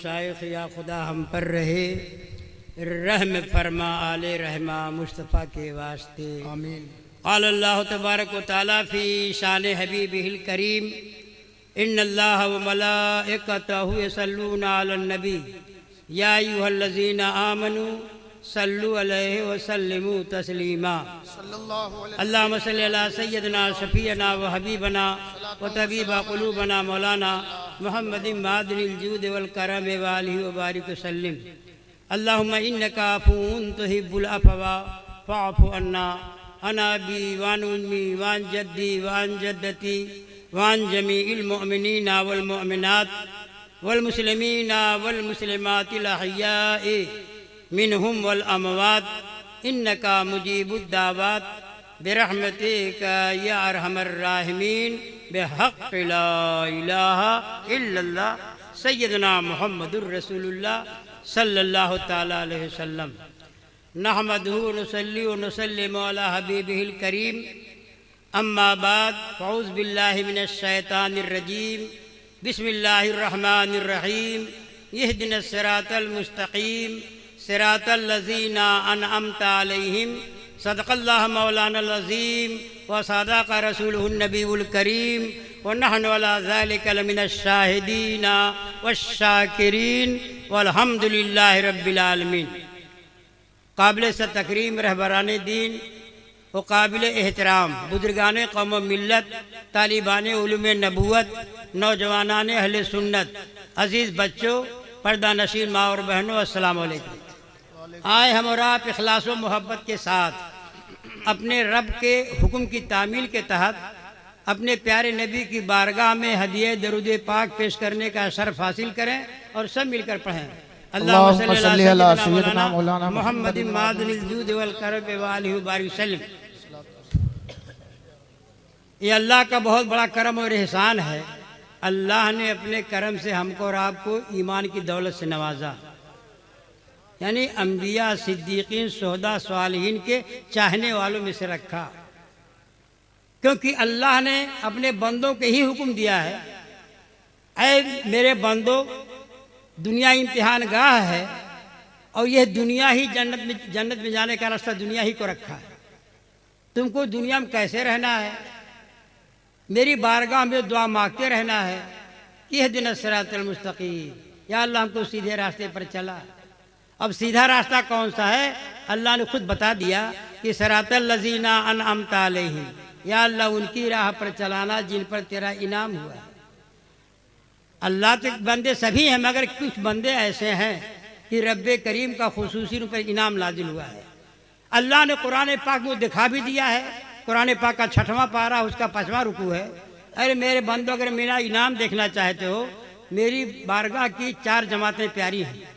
شائخ یا خدا ہم پر رہے، رحم فرما آل رحمہ مصطفیٰ کے واسطے آمین۔ قال اللہ تبارک و تعالیٰ فی شان حبیبہ الکریم ان اللہ وملائکتہ یصلون علی النبی یا ایھا الذین آمنوا صلوا علیہ وسلموا تسلیما اللہم صلی علی سیدنا شفیعنا وحبیبنا وطبیب قلوبنا مولانا محمد معدن الجود والکرم وآلہ وبارک وسلم اللہم انکا عفو تحب العفو فاعف عنا انا ابی وان امی وان جدی وان جدتی وان جمیع المؤمنین والمؤمنات والمسلمین والمسلمات الاحیاء منہم والاموات انکا مجیب الدعوات برحمتک یا ارحم الراحمین بحق لا الہ الا اللہ سیدنا محمد الرسول اللہ صلی اللہ تعالی علیہ وسلم نحمدہ ونصلی ونسلم علی حبیبہ الکریم اما بعد فاعوذ باللہ من الشیطان الرجیم بسم اللہ الرحمن الرحیم اہدنا الصراط المستقیم صراط الذین انعمت علیہم صدق اللہ مولانا العظیم وصدق رسولہ النبی الکریم ونحن علی ذلک لمن الشاہدین والشاکرین والحمد للہ رب العالمین۔ قابل تکریم رہبران دین و قابل احترام بزرگان قوم و ملت، طالبان علوم نبوت، نوجوانان اہل سنت، عزیز بچوں، پردہ نشین ماں اور بہنوں، السلام علیکم۔ آئے ہم اور آپ اخلاص و محبت کے ساتھ اپنے رب کے حکم کی تعمیل کے تحت اپنے پیارے نبی کی بارگاہ میں ہدیہ درود پاک پیش کرنے کا شرف حاصل کریں اور سب مل کر پڑھیں۔ اللہم صلی علی سیدنا مولانا محمد معدن الجود والکرم وآلہ وبارک وسلم۔ یہ اللہ کا بہت بڑا کرم اور احسان ہے، اللہ نے اپنے کرم سے ہم کو اور آپ کو ایمان کی دولت سے نوازا، یعنی انبیاء، صدیقین، شہداء، صالحین کے چاہنے والوں میں سے رکھا، کیونکہ اللہ نے اپنے بندوں کے ہی حکم دیا ہے، اے میرے بندو، دنیا امتحان گاہ ہے اور یہ دنیا ہی جنت میں جانے کا راستہ دنیا ہی کو رکھا ہے، تم کو دنیا میں کیسے رہنا ہے؟ میری بارگاہ میں دعا مانگتے رہنا ہے کہ اہدنا الصراط المستقیم، یا اللہ ہم کو سیدھے راستے پر چلا۔ اب سیدھا راستہ کون سا ہے؟ اللہ نے خود بتا دیا کہ صراط الذین انعمت علیہم، یا اللہ ان کی راہ پر چلانا جن پر تیرا انعام ہوا ہے۔ اللہ تک بندے سبھی ہیں، مگر کچھ بندے ایسے ہیں کہ رب کریم کا خصوصی ان پر انعام نازل ہوا ہے۔ اللہ نے قرآن پاک میں دکھا بھی دیا ہے، قرآن پاک کا 6واں پارہ اس کا 5واں رکوع ہے۔ ارے میرے بندو، اگر میرا انعام دیکھنا چاہتے ہو، میری بارگاہ کی 4 جماعتیں پیاری ہیں۔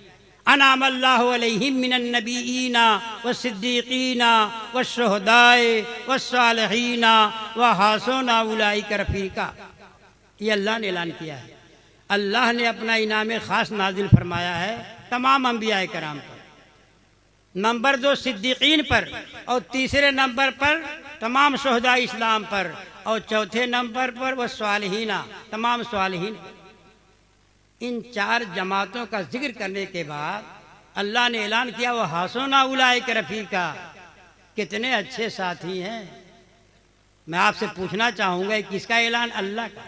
انعم اللہ علیہم من النبیین والصدیقین والشہداء والصالحین وحسن اولئک رفیقا، یہ اللہ نے اعلان کیا ہے۔ اللہ نے اپنا انعام خاص نازل فرمایا ہے تمام انبیاء کرام پر، نمبر 2 صدیقین پر، اور تیسرے نمبر پر تمام شہداء اسلام پر، اور چوتھے نمبر پر وہ صالحین، تمام صالحین۔ ان 4 جماعتوں کا ذکر کرنے کے بعد اللہ نے اعلان کیا وہ حسن اولئک رفیقا، کتنے اچھے ساتھی ہیں۔ میں آپ سے پوچھنا چاہوں گا کس کا اعلان؟ اللہ کا۔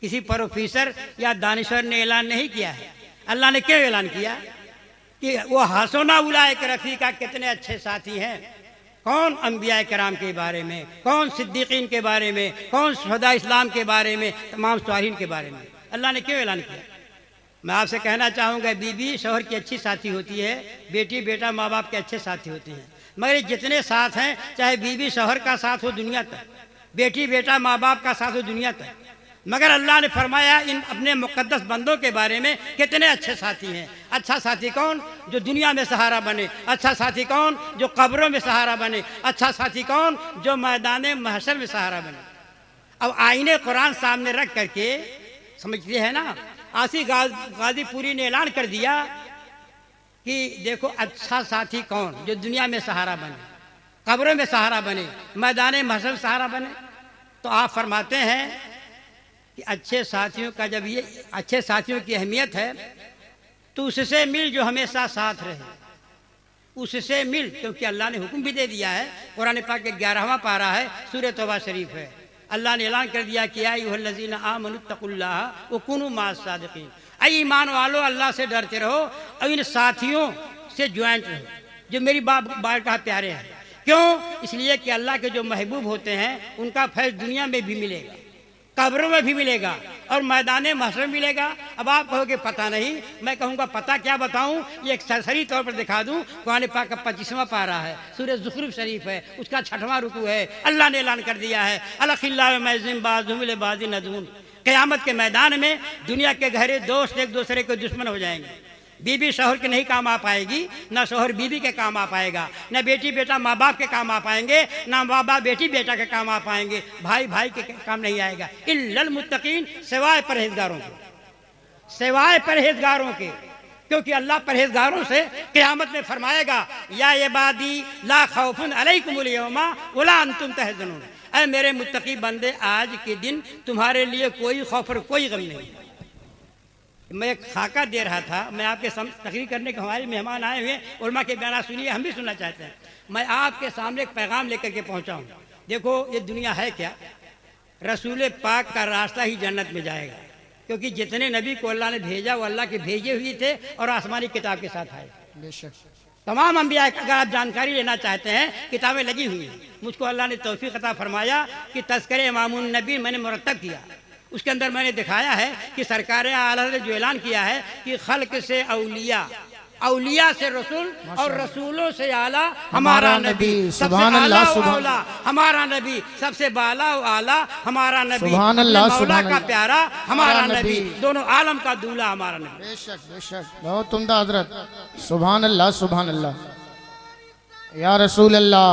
کسی پروفیسر یا دانشور نے اعلان نہیں کیا ہے۔ اللہ نے کیوں اعلان کیا کہ وہ حسن اولئک رفیقا، کتنے اچھے ساتھی ہیں؟ کون؟ انبیاء کرام کے بارے میں، کون صدیقین کے بارے میں، کون شہداء اسلام کے بارے میں، تمام صالحین کے بارے میں۔ اللہ نے کیوں اعلان کیا؟ میں آپ سے کہنا چاہوں گا بیوی شوہر کی اچھی ساتھی ہوتی ہے، بیٹی بیٹا ماں باپ کے اچھے ساتھی ہوتے ہیں، مگر یہ جتنے ساتھ ہیں، چاہے بیوی شوہر کا ساتھ ہو دنیا تک، بیٹی بیٹا ماں باپ کا ساتھ ہو دنیا تک، مگر اللہ نے فرمایا ان اپنے مقدس بندوں کے بارے میں کتنے اچھے ساتھی ہیں۔ اچھا ساتھی کون؟ جو دنیا میں سہارا بنے۔ اچھا ساتھی کون؟ جو قبروں میں سہارا بنے۔ اچھا ساتھی کون؟ جو میدان محشر میں سہارا بنے۔ اب آئینے قرآن سامنے رکھ کر کے سمجھتے ہیں نا، آسی غازی پوری نے اعلان کر دیا کہ دیکھو اچھا ساتھی کون؟ جو دنیا میں سہارا بنے، قبروں میں سہارا بنے، میدان محشر میں سہارا بنے۔ تو آپ فرماتے ہیں کہ اچھے ساتھیوں کا جب یہ اچھے ساتھیوں کی اہمیت ہے تو اس سے مل جو ہمیشہ ساتھ رہے، اس سے مل، کیونکہ اللہ نے حکم بھی دے دیا ہے۔ قرآن پاک کے 11واں پارہ ہے، سورہ توبہ شریف ہے۔ اللہ نے اعلان کر دیا کہ یا ایھا الذین آمنوا اتقوا اللہ وکونوا مع الصادقین، اے ایمان والو اللہ سے ڈرتے رہو اور ان ساتھیوں سے جوائنٹ رہو جو میری بارگاہ پیارے ہیں۔ کیوں؟ اس لیے کہ اللہ کے جو محبوب ہوتے ہیں ان کا فیض دنیا میں بھی ملے گا، قبروں میں بھی ملے گا اور میدان محشر میں ملے گا۔ اب آپ کہو کہ پتہ نہیں، میں کہوں گا پتہ کیا بتاؤں، یہ ایک سرسری طور پر دکھا دوں۔ قرآن پاک کا 25واں پارہ ہے، سورہ زخرف شریف ہے، اس کا 6واں رکوع ہے۔ اللہ نے اعلان کر دیا ہے الاخلاء یومئذ بعضهم لبعض عدو، قیامت کے میدان میں دنیا کے گہرے دوست ایک دوسرے کے دشمن ہو جائیں گے۔ بیوی شوہر کے نہیں کام آ پائے گی، نہ شوہر بیوی کے کام آ پائے گا، نہ بیٹی بیٹا ماں باپ کے کام آ پائیں گے، نہ ماں باپ بیٹی بیٹا کے کام آ پائیں گے، بھائی بھائی کے کام نہیں آئے گا۔ الا المتقین، سوائے پرہیزگاروں کے، سوائے پرہیزگاروں کے، کیونکہ اللہ پرہیزگاروں سے قیامت میں فرمائے گا یا عبادی لا خوف علیکم اليوم ولا انتم تحزنون، اے میرے متقی بندے آج کے دن تمہارے لیے کوئی خوف اور کوئی غم نہیں۔ میں ایک خاکہ دے رہا تھا، میں آپ کے سامنے تقریر کرنے کے ہمارے مہمان آئے ہوئے، علماء کے بیانات سنیے، ہم بھی سننا چاہتے ہیں۔ میں آپ کے سامنے ایک پیغام لے کر کے پہنچا ہوں۔ دیکھو یہ دنیا ہے کیا، رسول پاک کا راستہ ہی جنت میں جائے گا، کیونکہ جتنے نبی کو اللہ نے بھیجا وہ اللہ کے بھیجے ہوئے تھے اور آسمانی کتاب کے ساتھ آئے۔ بے شک تمام انبیاء، اگر آپ جانکاری لینا چاہتے ہیں کتابیں لگی ہوئی ہیں۔ مجھ کو اللہ نے توفیق عطا فرمایا کہ تذکرہ امام النبی میں نے مرتب کیا، اس کے اندر میں نے دکھایا ہے کہ سرکار اعلیٰ نے جو اعلان کیا ہے کہ خلق سے اولیاء، اولیاء سے رسول اور رسولوں سے اعلیٰ ہمارا نبی، سب سے اعلیٰ و اولیٰ ہمارا نبی، سب سے بالا و اعلیٰ ہمارا نبی، سبحان اللہ، مولا سبحان کا اللہ، پیارا ہمارا ہمارا نبی، نبی، دونوں عالم کا دولہ ہمارا نبی۔ بے شک بے شک، بہت عمدہ حضرت، سبحان اللہ سبحان اللہ، یا رسول اللہ،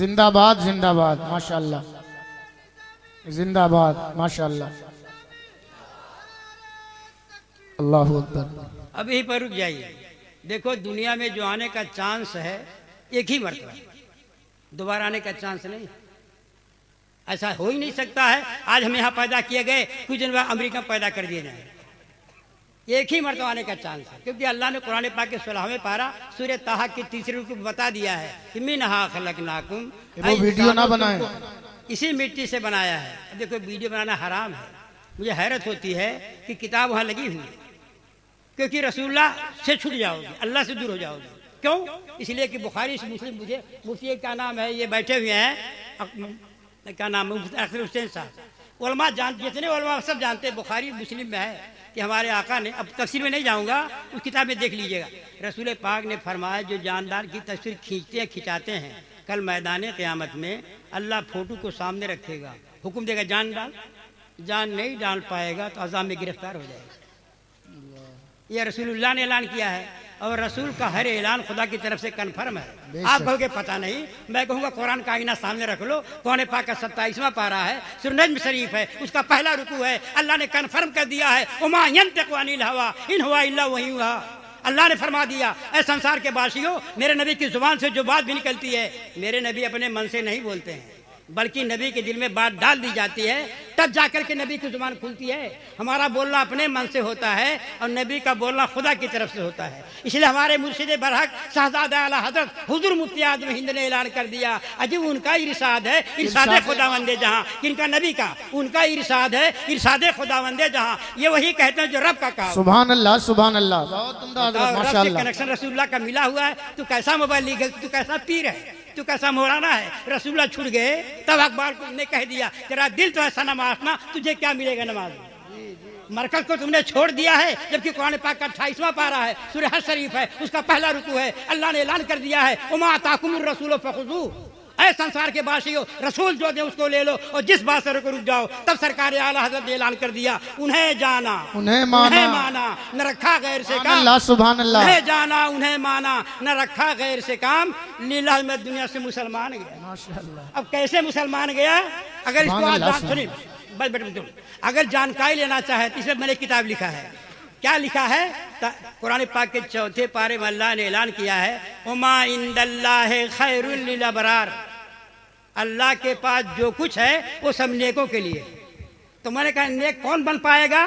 زندہ باد زندہ باد، ماشاءاللہ، زندہ باد ماشاءاللہ، اللہ اکبر۔ اب یہیں پر رک جائیے۔ دیکھو دنیا میں جو آنے کا چانس ہے ایک ہی مرتبہ، دوبارہ آنے کا چانس نہیں، ایسا ہو ہی نہیں سکتا ہے۔ آج ہم یہاں پیدا کیے گئے، کچھ دن بعد امریکہ پیدا کر دیے جائیں، ایک ہی مرتبہ آنے کا چانس ہے، کیونکہ اللہ نے قرآن پاک کے 16ویں پارہ سورہ طٰہٰ کی تیسری رکوع بتا دیا ہے کہ منہا خلقناکم، وہ ویڈیو نہ بنائیں، اسی مٹی سے بنایا ہے۔ اب دیکھو ویڈیو بنانا حرام ہے، مجھے حیرت ہوتی ہے کہ کتاب وہاں لگی ہوئی ہے، کیونکہ رسول اللہ سے چھٹ جاؤ گے، اللہ سے دور ہو جاؤ گے۔ کیوں؟ اس لیے کہ بخاری سے مسلم، مجھے مفتی کیا نام ہے، یہ بیٹھے ہوئے ہیں، کیا نام ہے، اختر حسین صاحب، علماء جتنے علماء سب جانتے ہیں بخاری مسلم میں ہے کہ ہمارے آقا نے، اب تفسیر میں نہیں جاؤں گا، اس کتاب میں دیکھ لیجئے گا، رسول پاک نے فرمایا جو جاندار کی تصویر کھینچاتے ہیں، کل میدان قیامت میں اللہ فوٹو کو سامنے رکھے گا، حکم دے گا جان ڈال، جان نہیں ڈال پائے گا تو عذاب میں گرفتار ہو جائے گا۔ یہ رسول اللہ نے اعلان کیا ہے، اور رسول کا ہر اعلان خدا کی طرف سے کنفرم ہے۔ آپ کہو گے پتہ نہیں، میں کہوں گا قرآن کا آئینہ سامنے رکھ لو، قرآن پاک کا 27واں پارہ ہے، سورہ نجم شریف ہے، اس کا پہلا رکوع ہے، اللہ نے کنفرم کر دیا ہے وما ينطق عن الهوى ان هو الا وحی یوحی، اللہ نے فرما دیا اے سنسار کے باشیوں، میرے نبی کی زبان سے جو بات بھی نکلتی ہے، میرے نبی اپنے من سے نہیں بولتے ہیں، بلکہ نبی کے دل میں بات ڈال دی جاتی ہے، تب جا کر کے نبی کی زبان کھلتی ہے۔ ہمارا بولنا اپنے من سے ہوتا ہے اور نبی کا بولنا خدا کی طرف سے ہوتا ہے۔ اس لیے ہمارے مرشد برحق شہزادہ اعلیٰ حضرت حضور مفتی اعظم ہند نے اعلان کر دیا، عجیب ان کا ارشاد ہے، ارشاد خداوند جہاں، کن کا؟ نبی کا، ان کا ارشاد ہے، ارشاد خداوند جہاں، یہ وہی کہتے ہیں جو رب کا کہا۔ سبحان اللہ سبحان اللہ، بہت عمدہ حضرت، رب سے ماشاءاللہ۔ کنیکشن رسول اللہ کا ملا ہوا ہے، تو کیسا موبائل لیگل، تو کیسا پیر ہے، تو کیسا مولانا ہے؟ رسول اللہ چھوٹ گئے، تب اقبال نے کہہ دیا تیرا دل تو ایسا نمازنا، تجھے کیا ملے گا نماز میں؟ مرکز کو تم نے چھوڑ دیا ہے، جبکہ قرآن پاک کا 28واں پارہ ہے، سورہ حج شریف ہے، اس کا پہلا رکوع ہے، اللہ نے اعلان کر دیا ہے وما آتاکم الرسول فخذوہ، اے سنسار کے باشیوں، رسول جو دے اس کو لے لو اور جس بات سے رک جاؤ۔ تب سرکار اعلیٰ حضرت نے اعلان کر دیا انہیں جانا، انہیں مانا، نہ رکھا غیر سے سبحان کام، اللہ سبحان اللہ، انہیں جانا انہیں مانا، نہ رکھا غیر سے کام، لیلہ میں دنیا سے مسلمان گیا۔ ماشاءاللہ، اب کیسے مسلمان گیا؟ اگر اس کو سبحان آپ اللہ، جان سنیں، بس بیٹھو، اگر جانکاری لینا چاہے تو اس میں میں نے کتاب لکھا ہے، کیا لکھا ہے؟ قرآن پاک کے 4 پارے میں اللہ نے اعلان کیا ہے وما عند اللہ خیر للابرار، اللہ کے پاس جو کچھ ہے وہ سب نیکوں کے لیے۔ تو میں نے کہا نیک کون بن پائے گا؟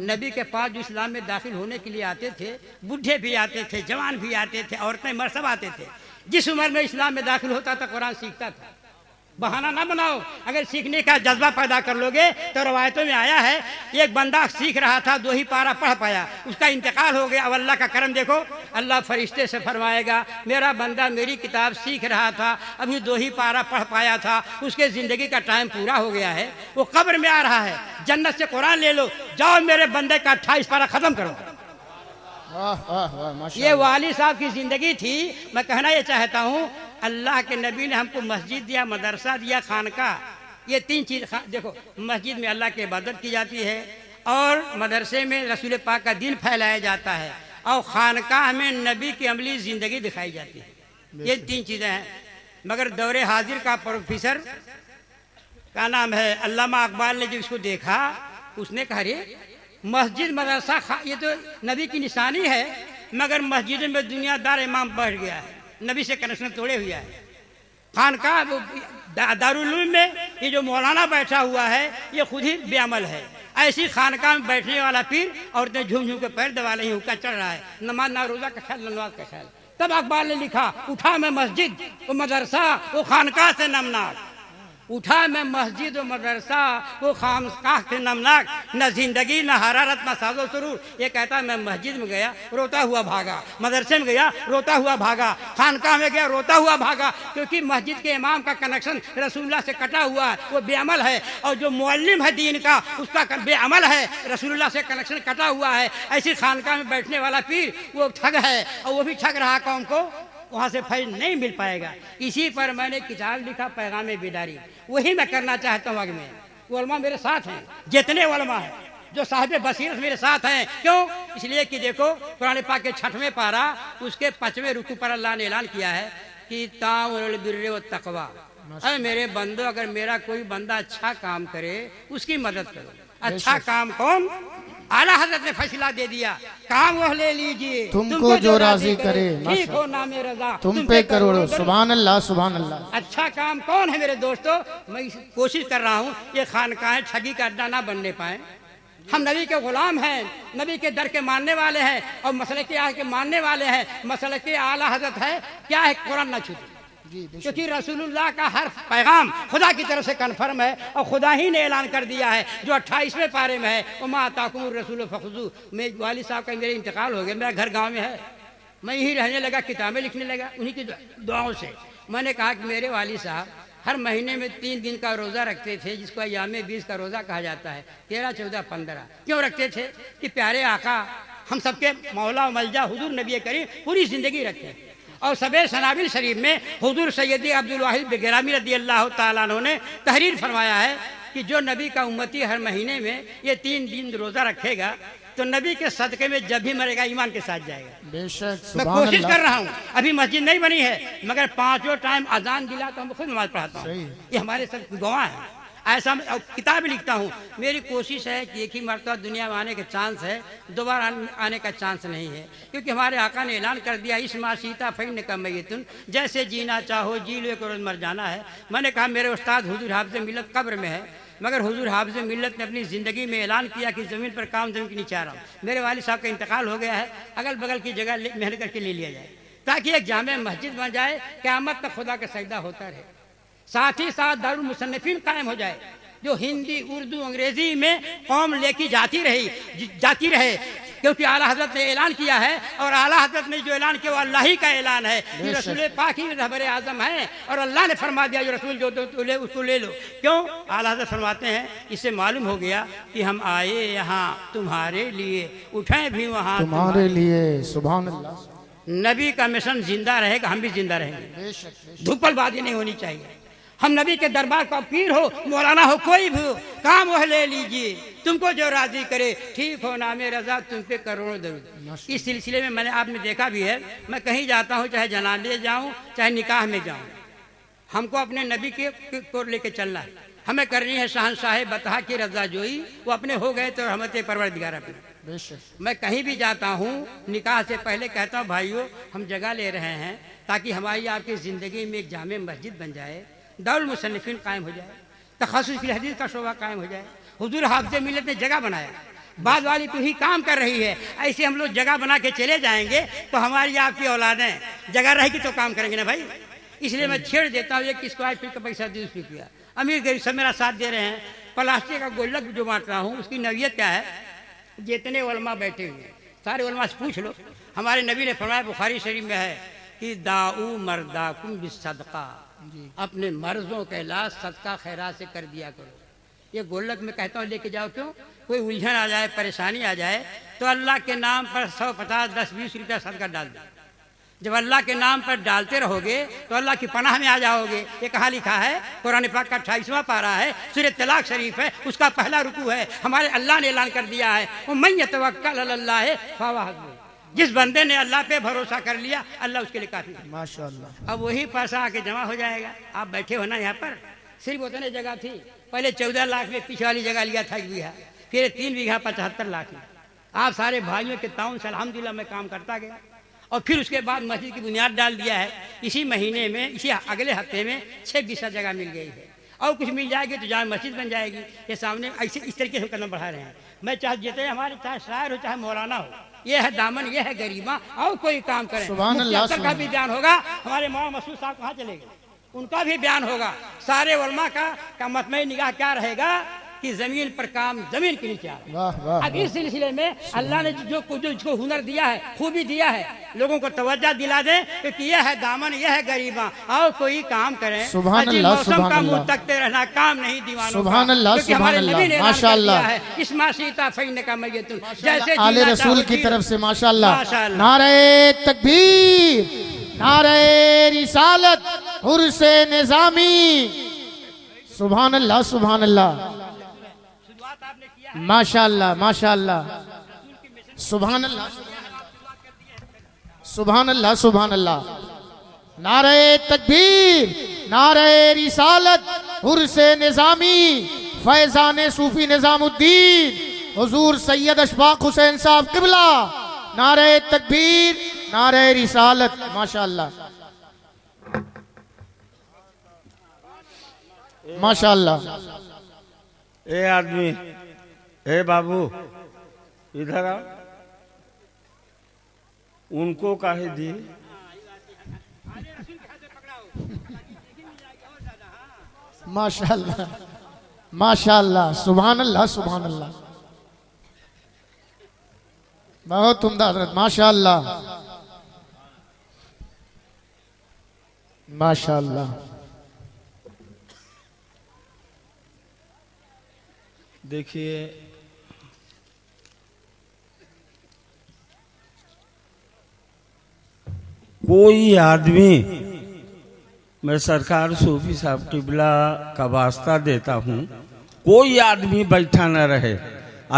نبی کے پاس جو اسلام میں داخل ہونے کے لیے آتے تھے، بوڑھے بھی آتے تھے، جوان بھی آتے تھے، عورتیں مرد سب آتے تھے. جس عمر میں اسلام میں داخل ہوتا تھا قرآن سیکھتا تھا. بہانہ نہ بناؤ. اگر سیکھنے کا جذبہ پیدا کر لو گے تو روایتوں میں آیا ہے ایک بندہ سیکھ رہا تھا، 2 ہی پارہ پڑھ پایا، اس کا انتقال ہو گیا. اب اللہ کا کرم دیکھو، اللہ فرشتے سے فرمائے گا میرا بندہ میری کتاب سیکھ رہا تھا، ابھی 2 ہی پارہ پڑھ پایا تھا، اس کے زندگی کا ٹائم پورا ہو گیا ہے، وہ قبر میں آ رہا ہے، جنت سے قرآن لے لو، جاؤ میرے بندے کا 28 پارہ ختم کرو. واہ واہ واہ ماشاء یہ اللہ. والد صاحب کی زندگی تھی. میں کہنا یہ چاہتا ہوں اللہ کے نبی نے ہم کو مسجد دیا، مدرسہ دیا، خانقاہ. یہ 3 چیز دیکھو، مسجد میں اللہ کی عبادت کی جاتی ہے، اور مدرسے میں رسول پاک کا دین پھیلایا جاتا ہے، اور خانقاہ میں نبی کی عملی زندگی دکھائی جاتی ہے. یہ 3 چیزیں ہیں. مگر دور حاضر کا پروفیسر کا نام ہے علامہ اقبال نے جو اس کو دیکھا، اس نے کہا رے مسجد مدرسہ یہ تو نبی کی نشانی ہے، مگر مسجد میں دنیا دار امام بڑھ گیا ہے، نبی سے کنیکشن توڑے ہوا ہے. خانقاہ دارالعلوم میں یہ جو مولانا بیٹھا ہوا ہے یہ خود ہی بے عمل ہے. ایسی خانقاہ میں بیٹھنے والا پیر عورتیں جھوم جھوم کے پیر دبا رہی، حکا چڑھ رہا ہے، نماز نہ روزہ کا خیال، نہ نماز کا خیال. تب اقبال نے لکھا اٹھا میں مسجد وہ مدرسہ وہ خانقاہ سے نمناک. اٹھا میں مسجد و مدرسہ وہ خانقاہ سے نمناک، نہ زندگی نہ حرارت نہ ساز و سرور. یہ کہتا میں مسجد میں گیا روتا ہوا بھاگا، مدرسے میں گیا روتا ہوا بھاگا، خانقاہ میں گیا روتا ہوا بھاگا، کیونکہ مسجد کے امام کا کنیکشن رسول اللہ سے کٹا ہوا ہے، وہ بے عمل ہے. اور جو معلم ہے دین کا اس کا بے عمل ہے، رسول اللہ سے کنیکشن کٹا ہوا ہے. ایسی خانقاہ میں بیٹھنے والا پیر وہ ٹھگ ہے، اور وہ بھی ٹھگ رہا قوم کو، وہاں سے فیض نہیں مل پائے گا. اسی پر میں نے کتاب لکھا پیغام بیداری، وہی میں کرنا چاہتا ہوں. آگے میں علماء میرے ساتھ ہیں، جتنے علماء ہیں جو صاحب بصیرت میرے ساتھ ہیں. کیوں؟ اس لیے کہ دیکھو قرآن پاک کے 6ویں پارہ اس کے 5ویں رکوع پر اللہ نے اعلان کیا ہے کہ تعاونوا علی البر والتقوی. اے میرے بندو، اگر میرا کوئی بندہ اچھا کام کرے اس کی مدد کرو. اچھا کام کون؟ اعلیٰ حضرت نے فیصلہ دے دیا، کام وہ لے لیجئے تم کو جو راضی کرے، ٹھیک ہو نام رضا تم پہ کروڑوں. سبحان اللہ سبحان اللہ. اچھا کام کون ہے میرے دوستو؟ میں کوشش کر رہا ہوں یہ خانقاہیں ٹھگی کا اڈا نہ بننے پائیں. ہم نبی کے غلام ہیں، نبی کے در کے ماننے والے ہیں، اور مسلک آہ کے ماننے والے ہیں. مسلک اعلیٰ حضرت ہے کیا ہے؟ قرآن نہ چھوٹے، کیونکہ رسول اللہ کا ہر پیغام خدا کی طرف سے کنفرم ہے، اور خدا ہی نے اعلان کر دیا ہے جو 28ویں پارے میں ہے وما آتاکم الرسول فخذوہ. میرے والد صاحب کا میرے انتقال ہو گیا، میرا گھر گاؤں میں ہے، میں یہی رہنے لگا، کتابیں لکھنے لگا انہی کی دعاؤں سے. میں نے کہا کہ میرے والد صاحب ہر مہینے میں 3 دن کا روزہ رکھتے تھے، جس کو ایام 20 کا روزہ کہا جاتا ہے، 13، 14، 15. کیوں رکھتے تھے؟ کہ پیارے آقا ہم سب کے مولا و ملجا حضور نبی کریم پوری زندگی رکھتے. اور سبع سنابل شریف میں حضور سیدی عبدالواحد گرامی رضی اللہ تعالیٰ عنہ نے تحریر فرمایا ہے کہ جو نبی کا امتی ہر مہینے میں یہ 3 دن روزہ رکھے گا تو نبی کے صدقے میں جب بھی مرے گا ایمان کے ساتھ جائے گا. بے شک میں سبحان کوشش اللہ. کر رہا ہوں، ابھی مسجد نہیں بنی ہے، مگر 5 ٹائم اذان دلا تو ہم خود نماز پڑھاتا ہوں. صحیح. یہ ہمارے سب گواہ ہیں. ایسا میں کتاب لکھتا ہوں. میری کوشش ہے کہ ایک ہی مرتبہ دنیا میں آنے کا چانس ہے، دوبارہ آنے کا چانس نہیں ہے، کیونکہ ہمارے آقا نے اعلان کر دیا اس معاشیتا فإنک میت، جیسے جینا چاہو جی لو، ایک روز مر جانا ہے. میں نے کہا میرے استاد حضور حافظ ملت قبر میں ہے، مگر حضور حافظ ملت نے اپنی زندگی میں اعلان کیا کہ زمین پر کام زمین کے نیچے آ رہا ہوں. میرے والد صاحب کا انتقال ہو گیا ہے، اگل بغل کی جگہ محنت کر کے لے لیا جائے تاکہ ایک جامع مسجد بن جائے، قیامت تک خدا کا سجدہ ہوتا رہے. ساتھ ہی ساتھ دارالمصنفین قائم ہو جائے، جو ہندی اردو انگریزی میں قوم لے کی جاتی رہے، کیونکہ اعلیٰ حضرت نے اعلان کیا ہے، اور اعلیٰ حضرت نے جو اعلان کیا وہ اللہ ہی کا اعلان ہے. یہ رسول پاک ہی رہبر اعظم ہے، اور اللہ نے فرما دیا جو رسول جو لے اس کو لے لو. کیوں؟ اعلیٰ حضرت فرماتے ہیں اس سے معلوم ہو گیا کہ ہم آئے یہاں تمہارے لیے، اٹھیں بھی وہاں تمہارے لیے. سبحان اللہ. نبی کا مشن زندہ رہے گا، ہم بھی زندہ رہیں گے. بے شک. دھوپل بازی نہیں ہونی چاہیے. ہم نبی کے دربار کا پیر ہو، مولانا ہو، کوئی بھی ہو، کام وہ لے لیجئے، تم کو جو راضی کرے، ٹھیک ہو نام رضا تم پہ کروڑوں درود. اس سلسلے میں نے آپ نے دیکھا بھی ہے، میں کہیں جاتا ہوں، چاہے جنازے جاؤں چاہے نکاح میں جاؤں، ہم کو اپنے نبی کو لے کے چلنا ہے. ہمیں کرنی ہے شہنشاہ بطحہ کی رضا جوئی، وہ اپنے ہو گئے تو رحمت پروردگار اپنے. بے شک. میں کہیں بھی جاتا ہوں نکاح سے پہلے کہتا ہوں بھائیو ہم جگہ لے رہے ہیں تاکہ ہماری آپ کی زندگی میں ایک جامع مسجد بن جائے، دارالمصنفین قائم ہو جائے، تخصص فی الحدیث کا شعبہ قائم ہو جائے. حضور حافظ ملت نے جگہ بنایا، بعد والی تو ہی کام کر رہی ہے، ایسے ہم لوگ جگہ بنا کے چلے جائیں گے تو ہماری آپ کی اولادیں جگہ رہے گی تو کام کریں گے نا بھائی. اس لیے میں چھیڑ دیتا ہوں، 1 اسکوائر فٹ کا پیسہ 20 روپیہ. امیر غریب سب میرا ساتھ دے رہے ہیں. پلاسٹک کا گولک جو بانٹ رہا ہوں اس کی نوعیت کیا ہے؟ جتنے علماء بیٹھے ہوئے ہیں سارے علماء سے پوچھ لو. ہمارے نبی نے فرمایا، بخاری شریف میں ہے کہ داؤ مرداکم بالصدقہ، اپنے مرضوں کا علاج صدقہ خیرات سے کر دیا کرو. یہ گولک میں کہتا ہوں لے کے جاؤ، کیوں؟ کوئی الجھن آ جائے، پریشانی آ جائے تو اللہ کے نام پر 100 50 10 20 روپیہ صدقہ ڈال دو. جب اللہ کے نام پر ڈالتے رہو گے تو اللہ کی پناہ میں آ جاؤ گے. یہ کہاں لکھا ہے؟ قرآن پاک کا 28واں پارہ ہے، سورہ طلاق شریف ہے، اس کا پہلا رکوع ہے. ہمارے اللہ نے اعلان کر دیا ہے، وَمَن يَتَوَكَّلْ عَلَى اللَّهِ فَهُوَ حَسْبُهُ. جس بندے نے اللہ پہ بھروسہ کر لیا اللہ اس کے لیے کافی ہے. ماشاءاللہ. اب وہی پیسہ آ کے جمع ہو جائے گا. آپ بیٹھے ہو نا یہاں پر، صرف اتنے جگہ تھی. پہلے 14 لاکھ میں پیچھے والی جگہ لیا تھا 1 بیگھہ، پھر 3 بیگھہ 75 لاکھ میں. آپ سارے بھائیوں کے تعاون سے الحمدللہ میں کام کرتا گیا. اور پھر اس کے بعد مسجد کی بنیاد ڈال دیا ہے. اسی مہینے میں، اسی اگلے ہفتے میں 6 بیسہ جگہ مل گئی ہے. اور کچھ مل جائے گی تو جامع مسجد بن جائے گی. یہ سامنے ایسے اس طریقے سے قدم بڑھا رہے ہیں. میں چاہے جتنے ہمارے چاہے شاعر ہو چاہے مولانا ہو، یہ ہے دامن، یہ ہے غریباں، اور کوئی کام کریں. سبحان اللہ. مفتی اختر کا بھی بیان ہوگا. ہمارے مولانا مسعود صاحب کہاں چلے گئے؟ ان کا بھی بیان ہوگا. سارے علماء کا مطمئن نگاہ کیا رہے گا کہ زمین پر کام زمین کے نیچے آ رہا ہے. واہ واہ. اب اس سلسلے میں اللہ نے جو اس کو ہنر دیا ہے، خوبی دیا ہے، لوگوں کو توجہ دلا دیں کہ یہ ہے دامن، یہ ہے غریباں، اور کوئی کام کریں. سبحان عجیب اللہ. موسم سبحان کا منہ اللہ. تکتے رہنا کام نہیں دیوانوں کا. سبحان اللہ. کیونکہ سبحان ہمارے نبی نے اللہ. اعلان ماشاء کر دیا اللہ. ہے، اسما شیتا فینک میتن، جیسے آل جینا رسول چاہو کی جی طرف لو. سے ماشاءاللہ. ماشاءاللہ. نعرہ تکبیر، نعرہ رسالت، عرس نظامی. سبحان اللہ. سبحان اللہ. شروعات آپ نے کیا ہے. ماشاءاللہ. ماشاءاللہ. سبحان اللہ. سبحان اللہ. سبحان اللہ. نعرہ تکبیر، نعرہ رسالت، عرس نظامی، فیضان صوفی نظام الدین، حضور سید اشفاق حسین صاحب قبلہ. نعرہ تکبیر، نعرہ رسالت. ماشاءاللہ. ماشاءاللہ. اے آدمی، اے بابو ادھر آؤ. ان کو کاہے دی؟ ماشاءاللہ. ماشاءاللہ. سبحان اللہ. سبحان اللہ. بہت عمدہ حضرت. ماشاءاللہ. ماشاءاللہ. دیکھیے، کوئی آدمی، میں سرکار صوفی صاحب قبلہ کا واسطہ دیتا ہوں، کوئی آدمی بیٹھا نہ رہے.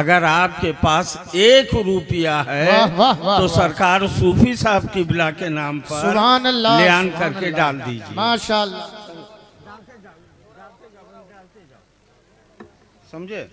اگر آپ کے پاس 1 روپیہ ہے واہ واہ واہ تو واہ. سرکار صوفی صاحب قبلہ کے نام پر سبحان اللہ. لیان سبحان کر کے اللہ. ڈال دیجیے. ماشاءاللہ. سمجھے؟